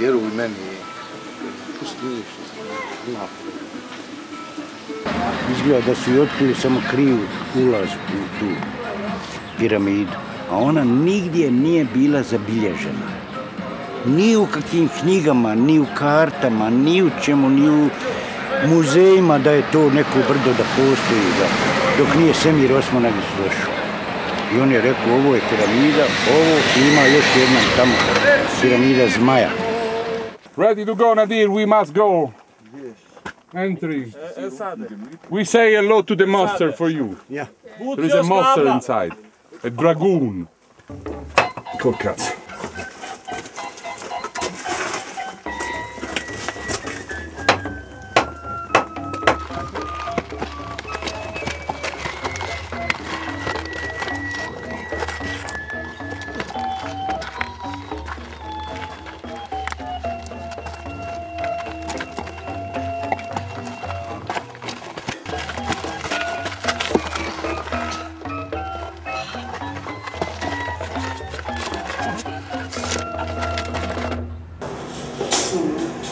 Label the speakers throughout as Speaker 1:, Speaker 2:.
Speaker 1: vjeruj meni, pusti ništa. Izgleda da su i otkrili samo kriv ulaz u tu piramidu, a ona nigdje nije bila zabilježena. Ni u kakvim knjigama, ni u kartama, ni u čemu, ni u muzejima da je to neko brdo da postoji, dok nije Semir Osmanagić došao. I on je rekao, ovo je piramida, ovo ima još jedna tamo, piramida Zmaja.
Speaker 2: Ready to go, Nadir, we must go. Entry. We say hello to the monster for you.
Speaker 1: Yeah.
Speaker 2: There is a monster inside. A dragoon. Cool cats.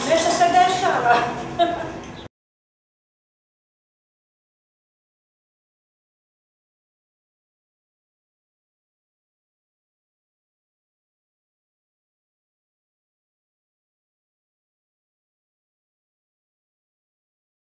Speaker 3: Nešto se dešava.